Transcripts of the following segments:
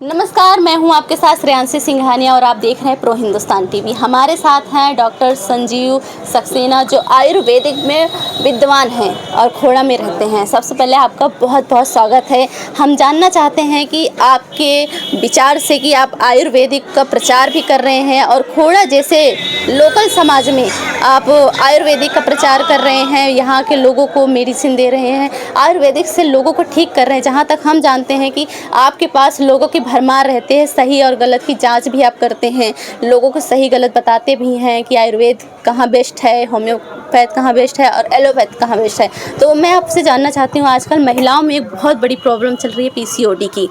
नमस्कार, मैं हूं आपके साथ श्रेयांशी सिंघानिया और आप देख रहे हैं प्रो हिंदुस्तान टीवी। हमारे साथ हैं डॉक्टर संजीव सक्सेना जो आयुर्वेदिक में विद्वान हैं और खोड़ा में रहते हैं। सबसे पहले आपका बहुत बहुत स्वागत है। हम जानना चाहते हैं कि आपके विचार से कि आप आयुर्वेदिक का प्रचार भी कर रहे हैं और खोड़ा जैसे लोकल समाज में आप आयुर्वेदिक का प्रचार कर रहे हैं, यहाँ के लोगों को मेडिसिन दे रहे हैं, आयुर्वेदिक से लोगों को ठीक कर रहे हैं। जहाँ तक हम जानते हैं कि आपके पास लोगों की भरमार रहते हैं, सही और गलत की जांच भी आप करते हैं, लोगों को सही गलत बताते भी हैं कि आयुर्वेद कहाँ बेस्ट है, होम्योपैथ कहाँ बेस्ट है और एलोपैथ कहाँ बेस्ट है। तो मैं आपसे जानना चाहती हूँ, आजकल महिलाओं में एक बहुत बड़ी प्रॉब्लम चल रही है पीसीओडी की।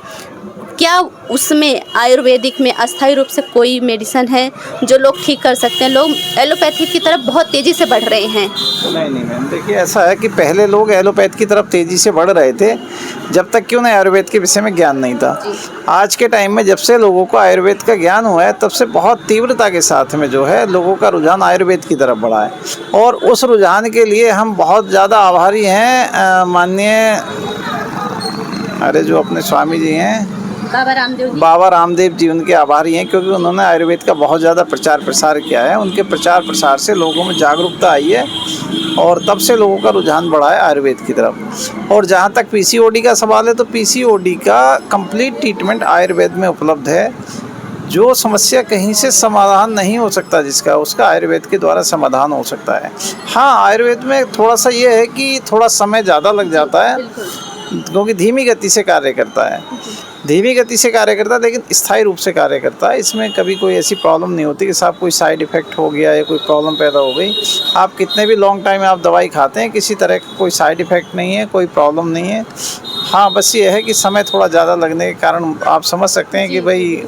क्या उसमें आयुर्वेदिक में अस्थायी रूप से कोई मेडिसिन है जो लोग ठीक कर सकते हैं? लोग एलोपैथी की तरफ बहुत तेज़ी से बढ़ रहे हैं। नहीं मैम, देखिए ऐसा है कि पहले लोग एलोपैथ की तरफ तेज़ी से बढ़ रहे थे जब तक कि उन्हें आयुर्वेद के विषय में ज्ञान नहीं था। आज के टाइम में जब से लोगों को आयुर्वेद का ज्ञान हुआ है तब से बहुत तीव्रता के साथ में जो है लोगों का रुझान आयुर्वेद की तरफ बढ़ा है और उस रुझान के लिए हम बहुत ज़्यादा आभारी हैं। माननीय जो अपने स्वामी जी हैं बाबा रामदेव जी, उनके आभारी हैं क्योंकि उन्होंने आयुर्वेद का बहुत ज़्यादा प्रचार प्रसार किया है। उनके प्रचार प्रसार से लोगों में जागरूकता आई है और तब से लोगों का रुझान बढ़ा है आयुर्वेद की तरफ। और जहाँ तक पीसीओडी का सवाल है तो पीसीओडी का कंप्लीट ट्रीटमेंट आयुर्वेद में उपलब्ध है। जो समस्या कहीं से समाधान नहीं हो सकता जिसका, उसका आयुर्वेद के द्वारा समाधान हो सकता है। हाँ, आयुर्वेद में थोड़ा सा ये है कि थोड़ा समय ज़्यादा लग जाता है क्योंकि धीमी गति से कार्य करता है, लेकिन स्थायी रूप से कार्य करता है। इसमें कभी कोई ऐसी प्रॉब्लम नहीं होती कि साहब कोई साइड इफ़ेक्ट हो गया या कोई प्रॉब्लम पैदा हो गई। आप कितने भी लॉन्ग टाइम आप दवाई खाते हैं, किसी तरह का कोई साइड इफ़ेक्ट नहीं है, कोई प्रॉब्लम नहीं है। हाँ, बस ये है कि समय थोड़ा ज़्यादा लगने के कारण आप समझ सकते हैं कि भाई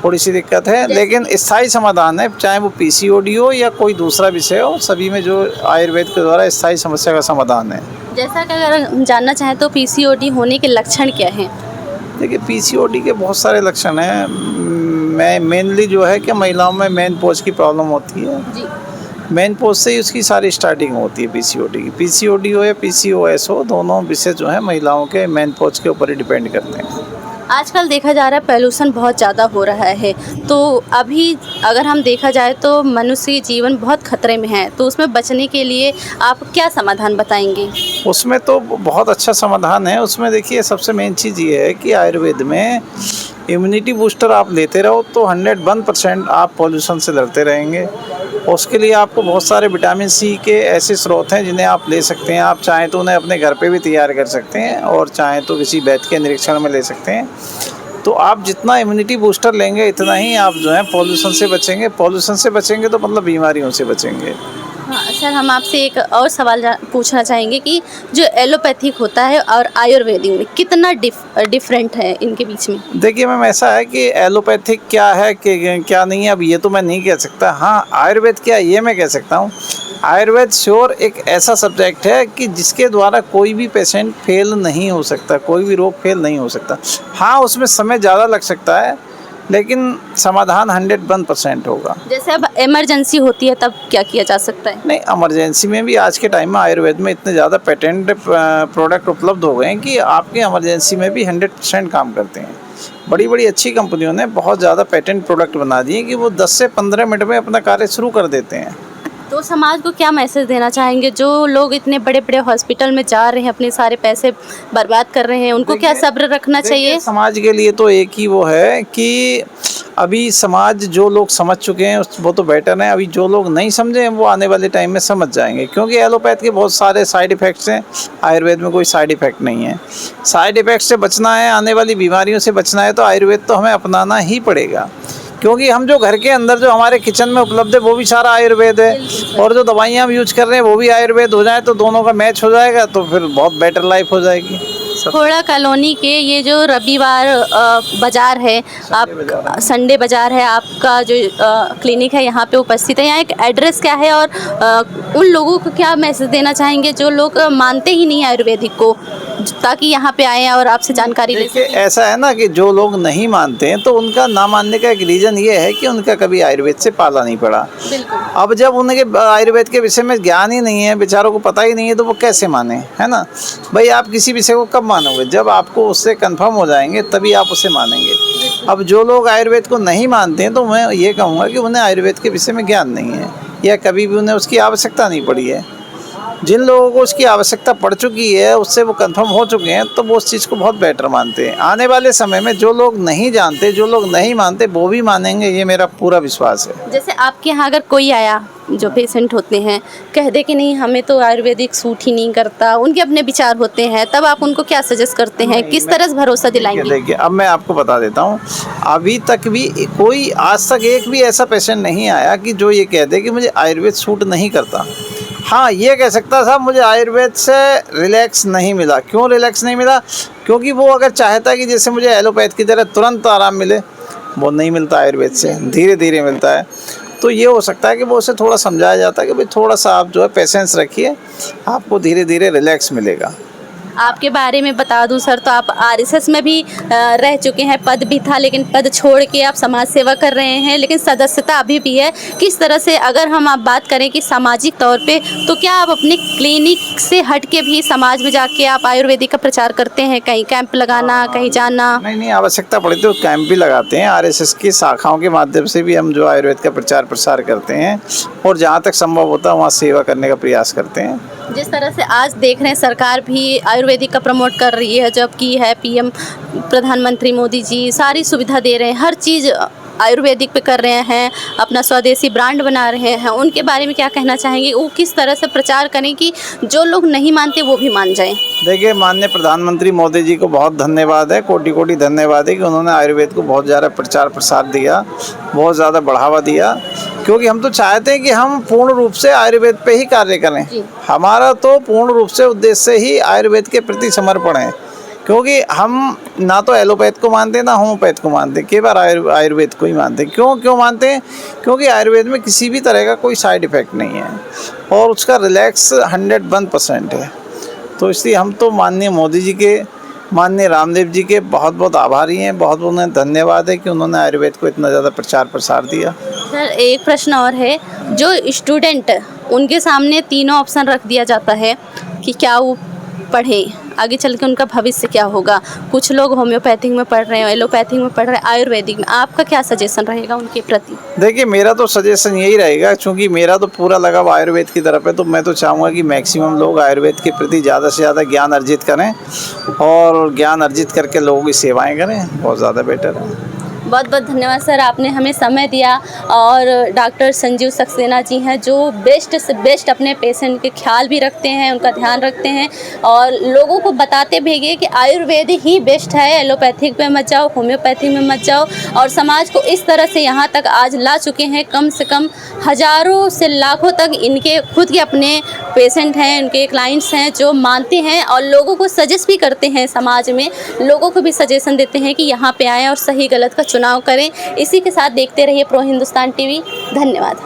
थोड़ी सी दिक्कत है, लेकिन स्थायी समाधान है। चाहे वो पीसीओडी हो या कोई दूसरा विषय हो, सभी में जो आयुर्वेद के द्वारा स्थायी समस्या का समाधान है। जैसा कि अगर हम जानना चाहें तो पीसीओडी होने के लक्षण क्या हैं? देखिए, पीसीओडी के बहुत सारे लक्षण हैं। मेनली जो है कि महिलाओं में मेनपोज की प्रॉब्लम होती है जी। मेनपोज से ही उसकी सारी स्टार्टिंग होती है पीसीओडी की। पीसीओडी हो या पीसीओएस हो, दोनों विषय जो है महिलाओं के मेनपोज के ऊपर ही डिपेंड करते हैं। आजकल देखा जा रहा है पोल्यूशन बहुत ज़्यादा हो रहा है, तो अभी अगर हम देखा जाए तो मनुष्य की जीवन बहुत खतरे में है, तो उसमें बचने के लिए आप क्या समाधान बताएंगे? उसमें तो बहुत अच्छा समाधान है। उसमें देखिए, सबसे मेन चीज़ ये है कि आयुर्वेद में इम्यूनिटी बूस्टर आप लेते रहो तो 101% आप पॉल्यूशन से लड़ते रहेंगे। उसके लिए आपको बहुत सारे विटामिन सी के ऐसे स्रोत हैं जिन्हें आप ले सकते हैं। आप चाहें तो उन्हें अपने घर पे भी तैयार कर सकते हैं और चाहें तो किसी वैद्य के निरीक्षण में ले सकते हैं। तो आप जितना इम्यूनिटी बूस्टर लेंगे इतना ही आप जो है पॉल्यूशन से बचेंगे। पॉल्यूशन से बचेंगे तो मतलब बीमारियों से बचेंगे। हाँ सर, हम आपसे एक और सवाल पूछना चाहेंगे कि जो एलोपैथिक होता है और आयुर्वेदिक में कितना डिफरेंट है इनके बीच में? देखिए मैम, ऐसा है कि एलोपैथिक क्या है कि क्या नहीं है, अब ये तो मैं नहीं कह सकता। हाँ, आयुर्वेद क्या है ये मैं कह सकता हूँ। आयुर्वेद श्योर एक ऐसा सब्जेक्ट है कि जिसके द्वारा कोई भी पेशेंट फेल नहीं हो सकता, कोई भी रोग फेल नहीं हो सकता। हाँ, उसमें समय ज़्यादा लग सकता है लेकिन समाधान 101% होगा। जैसे अब इमरजेंसी होती है तब क्या किया जा सकता है? नहीं, इमरजेंसी में भी आज के टाइम में आयुर्वेद में इतने ज़्यादा पेटेंट प्रोडक्ट उपलब्ध हो गए हैं कि आपके इमरजेंसी में भी 100% काम करते हैं। बड़ी बड़ी अच्छी कंपनियों ने बहुत ज़्यादा पेटेंट प्रोडक्ट बना दिए कि वो 10 से 15 मिनट में अपना कार्य शुरू कर देते हैं। तो समाज को क्या मैसेज देना चाहेंगे जो लोग इतने बड़े बड़े हॉस्पिटल में जा रहे हैं, अपने सारे पैसे बर्बाद कर रहे हैं, उनको क्या सब्र रखना चाहिए? समाज के लिए तो एक ही वो है कि अभी समाज जो लोग समझ चुके हैं वो तो बेटर है। अभी जो लोग नहीं समझे हैं वो आने वाले टाइम में समझ जाएंगे, क्योंकि एलोपैथ के बहुत सारे साइड इफ़ेक्ट्स हैं, आयुर्वेद में कोई साइड इफ़ेक्ट नहीं है। साइड इफ़ेक्ट से बचना है, आने वाली बीमारियों से बचना है तो आयुर्वेद तो हमें अपनाना ही पड़ेगा, क्योंकि हम जो घर के अंदर जो हमारे किचन में उपलब्ध है वो भी सारा आयुर्वेद है और जो दवाइयाँ हम यूज कर रहे हैं वो भी आयुर्वेद हो जाए तो दोनों का मैच हो जाएगा तो फिर बहुत बेटर लाइफ हो जाएगी। खोड़ा कॉलोनी के ये जो रविवार बाज़ार है, आप संडे बाज़ार है, आपका जो क्लिनिक है यहाँ पे उपस्थित है, यहाँ एक एड्रेस क्या है और उन लोगों को क्या मैसेज देना चाहेंगे जो लोग मानते ही नहीं आयुर्वेदिक को? ताकि यहाँ पे आएँ और आपसे जानकारी ले देखिए सकें? ऐसा है ना कि जो लोग नहीं मानते हैं तो उनका ना मानने का एक रीज़न ये है कि उनका कभी आयुर्वेद से पाला नहीं पड़ा। बिल्कुल। अब जब उनके आयुर्वेद के विषय में ज्ञान ही नहीं है, बेचारों को पता ही नहीं है, तो वो कैसे माने, है ना? भाई आप किसी विषय को कब मानोगे? जब आपको उससे कंफर्म हो जाएंगे तभी आप उसे मानेंगे। अब जो लोग आयुर्वेद को नहीं मानते हैं तो मैं ये कहूँगा कि उन्हें आयुर्वेद के विषय में ज्ञान नहीं है या कभी भी उन्हें उसकी आवश्यकता नहीं पड़ी है। जिन लोगों को उसकी आवश्यकता पड़ चुकी है, उससे वो कंफर्म हो चुके हैं, तो वो उस चीज़ को बहुत बेटर मानते हैं। आने वाले समय में जो लोग नहीं जानते, जो लोग नहीं मानते, वो भी मानेंगे, ये मेरा पूरा विश्वास है। जैसे आपके यहाँ अगर कोई आया जो पेशेंट होते हैं, कह दे कि नहीं हमें तो आयुर्वेदिक सूट ही नहीं करता, उनके अपने विचार होते हैं, तब आप उनको क्या सजेस्ट करते हैं, किस तरह से भरोसा दिलाएंगे? देखिए अब मैं आपको बता देता हूँ, अभी तक भी कोई आज तक एक भी ऐसा पेशेंट नहीं आया कि जो ये कह दे कि मुझे आयुर्वेद सूट नहीं करता। हाँ, ये कह सकता साहब मुझे आयुर्वेद से रिलैक्स नहीं मिला। क्यों रिलैक्स नहीं मिला? क्योंकि वो अगर चाहता कि जैसे मुझे एलोपैथ की तरह तुरंत आराम मिले, वो नहीं मिलता आयुर्वेद से, धीरे धीरे मिलता है। तो ये हो सकता है कि वो उसे थोड़ा समझाया जाता है कि भाई थोड़ा सा आप जो है पेशेंस रखिए, आपको धीरे धीरे रिलैक्स मिलेगा। आपके बारे में बता दूं सर, तो आप आरएसएस में भी रह चुके हैं, पद भी था, लेकिन पद छोड़ के आप समाज सेवा कर रहे हैं, लेकिन सदस्यता अभी भी है। किस तरह से अगर हम आप बात करें कि सामाजिक तौर पे, तो क्या आप अपने क्लिनिक से हट के भी समाज में जाके आप आयुर्वेदिक का प्रचार करते हैं, कहीं कैंप लगाना, कहीं जाना? नहीं, आवश्यकता पड़े तो कैंप भी लगाते हैं। आरएसएस की शाखाओं के माध्यम से भी हम जो आयुर्वेद का प्रचार प्रसार करते हैं और जहाँ तक संभव होता है वहाँ सेवा करने का प्रयास करते हैं। जिस तरह से आज देख रहे हैं सरकार भी आयुर्वेदिक का प्रमोट कर रही है, जबकि है पीएम प्रधानमंत्री मोदी जी सारी सुविधा दे रहे हैं, हर चीज़ आयुर्वेदिक पे कर रहे हैं, अपना स्वदेशी ब्रांड बना रहे हैं, उनके बारे में क्या कहना चाहेंगे? वो किस तरह से प्रचार करें कि जो लोग नहीं मानते वो भी मान जाएं? देखिए माननीय प्रधानमंत्री मोदी जी को बहुत धन्यवाद है, कोटि कोटि धन्यवाद है कि उन्होंने आयुर्वेद को बहुत ज़्यादा प्रचार प्रसार दिया, बहुत ज़्यादा बढ़ावा दिया। क्योंकि हम तो चाहते हैं कि हम पूर्ण रूप से आयुर्वेद पे ही कार्य करें। हमारा तो पूर्ण रूप से उद्देश्य ही आयुर्वेद के प्रति समर्पण है। क्योंकि हम ना तो एलोपैथ को मानते ना होम्योपैथ को मानते, केवल आयुर्वेद को ही मानते। क्यों मानते हैं? क्योंकि आयुर्वेद में किसी भी तरह का कोई साइड इफ़ेक्ट नहीं है और उसका रिलैक्स 101% है। तो इसलिए हम तो माननीय मोदी जी के, माननीय रामदेव जी के बहुत बहुत आभारी हैं, बहुत उन्हें धन्यवाद है कि उन्होंने आयुर्वेद को इतना ज़्यादा प्रचार प्रसार दिया। सर एक प्रश्न और है, जो स्टूडेंट उनके सामने तीनों ऑप्शन रख दिया जाता है कि क्या वो पढ़ें, आगे चल के उनका भविष्य क्या होगा, कुछ लोग होम्योपैथिक में पढ़ रहे हैं, एलोपैथिक में पढ़ रहे हैं, आयुर्वेदिक में, आपका क्या सजेशन रहेगा उनके प्रति? देखिए मेरा तो सजेशन यही रहेगा, क्योंकि मेरा तो पूरा लगाव आयुर्वेद की तरफ है, तो मैं तो चाहूँगा कि मैक्सिमम लोग आयुर्वेद के प्रति ज़्यादा से ज़्यादा ज्ञान अर्जित करें और ज्ञान अर्जित करके लोगों की सेवाएँ करें, बहुत ज़्यादा बेटर है। बहुत बहुत धन्यवाद सर, आपने हमें समय दिया। और डॉक्टर संजीव सक्सेना जी हैं जो बेस्ट से बेस्ट अपने पेशेंट के ख्याल भी रखते हैं, उनका ध्यान रखते हैं और लोगों को बताते भी हैं कि आयुर्वेद ही बेस्ट है, एलोपैथिक में मत जाओ, होम्योपैथिक में मत जाओ। और समाज को इस तरह से यहाँ तक आज ला चुके हैं, कम से कम हज़ारों से लाखों तक इनके खुद के अपने पेशेंट हैं, इनके क्लाइंट्स हैं जो मानते हैं और लोगों को सजेस्ट भी करते हैं, समाज में लोगों को भी सजेशन देते हैं कि यहाँ पे आएँ और सही गलत का चुनाव करें। इसी के साथ देखते रहिए प्रो हिंदुस्तान टीवी। धन्यवाद।